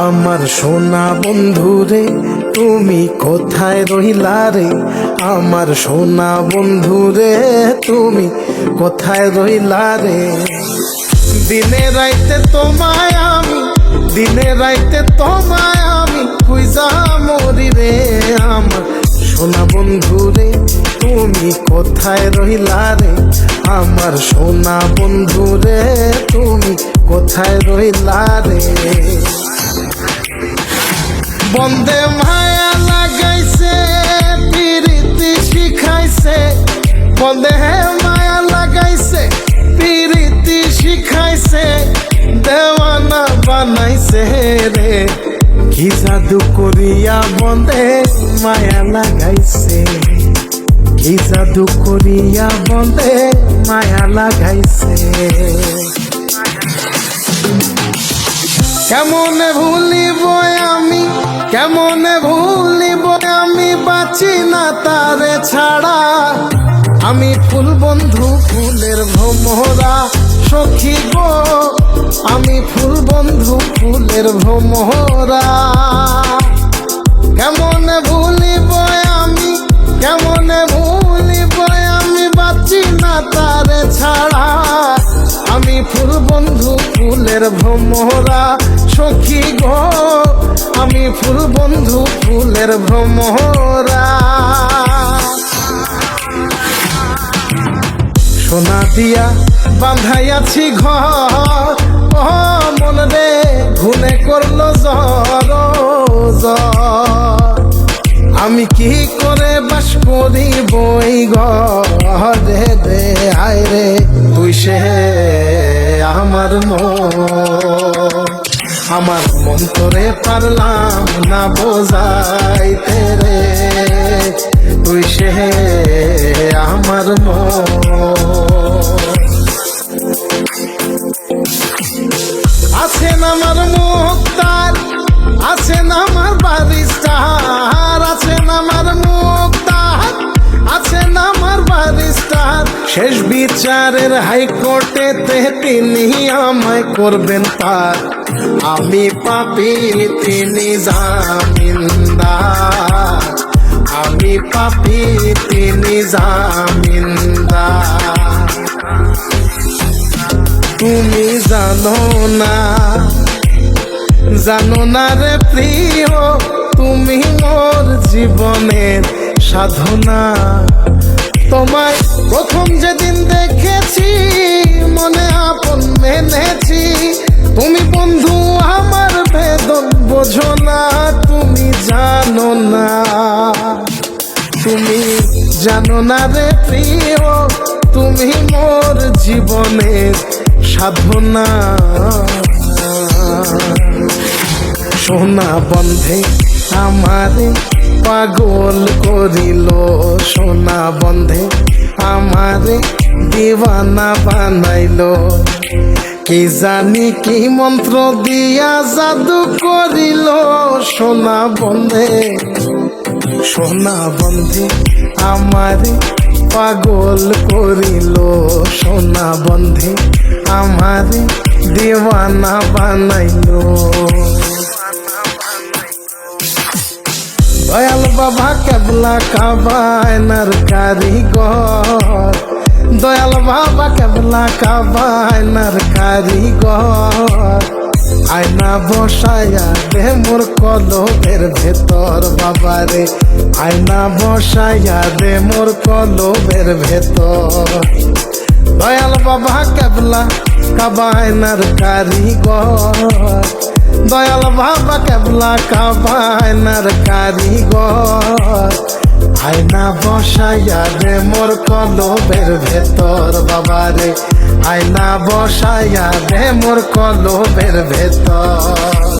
আমার সোনা বন্ধু রে তুমি কোথায় রহিলা রে, আমার সোনা বন্ধু রে তুমি কোথায় রহিলা রে। দিনে রাইতে তোমায় আমি, দিনে রাইতে তোমায় আমি খুঁজা মরি রে। আমার সোনা বন্ধু রে তুমি কোথায় রহিলা রে, আমার সোনা বন্ধু রে তুমি কোথায় রহিলা রে। বন্দে মায়া লাগাইছে প্রীতি শিখাইছে, বন্দে মায়া লাগাইছে প্রীতি শিখাইছে, দেওয়ানা বানাইছে রে। কি জাদু করিয়া বন্দে মায়া লাগাইছে, কি জাদু করিয়া বন্দে মায়া লাগাইছে। কেমনে ভুলিব আমি, কেমনে ভুলিব আমি, বাঁচি না তারে ছাড়া। আমি ফুল বন্ধু ফুলের ভ্রমরা সখী গো, আমি ফুল বন্ধু ফুলের ভ্রমরা। কেমনে ভুলিব আমি, কেমনে ভুলিব আমি, বাঁচি না তারে ছাড়া। আমি ফুল বন্ধু ফুলের ভ্রমরা সখী গো, আমি ফুল বন্ধু ফুলের ভ্রমরা। সোনা দিয়া বাঁধাইয়াছি ঘর, ও মন রে ঘুনে করলো জ্বর জ্বর। আমি কি করে বাস করি বই ঘরে রে, আয় রে তুই সে আমার মন, আমার মন তোরে পারলাম না বোঝাইতে রে। তুই সে আমার মন। আছেন আমার মুক্তার, আছেন আমার বারিস্টার, আছেন আমার মুক্তার, আছেন আমার বারিস্টার। শেষ বিচারের হাইকোর্টেতে তিনি আমায় করবেন পার। আমি পাপী তিনি জামিনদার, আমি পাপী তিনি জামিনদার। তুমি জানো না, জানো না রে প্রিয়, তুমি মোর জীবনের সাধনা। তোমায় প্রথম যেদিন দেখেছি মনে আপন মেনেছি। তুমি বন্ধু আমার বেদন বোঝো না, তুমি জানো না, তুমি জানো না রে প্রিয়, তুমি মোর জীবনের সাধনা। সোনা বন্ধে আমারে পাগল করিল, সোনা বন্ধে আমারে দিওয়ানা বানাইলো। কি জানি কি মন্ত্র দিয়া জাদু করিল, সোনা বন্ধে, সোনা বন্ধে আমারে পাগল করিল, সোনা বন্ধে আমারে দিওয়ানা বানাইলো। দয়াল বাবা কেবলা কাবায়নার কারিগর, দয়াল বাবা কেবলা কাবায়নার কারিগর। আয়না বসায়া দে মোর কলবের ভেতর বাবারে, আয়না বসায়া দে মোর কলবের ভেতর। দয়াল বাবা কেবলা কাবায়নার কারিগর, দয়াল বাবা কেবলা কাবায়নার কারিগর। আয়না বসাইয়া রে মোর কলবের ভেতর বাবারে, আয়না বসাইয়া রে মোর কলবের ভেতর।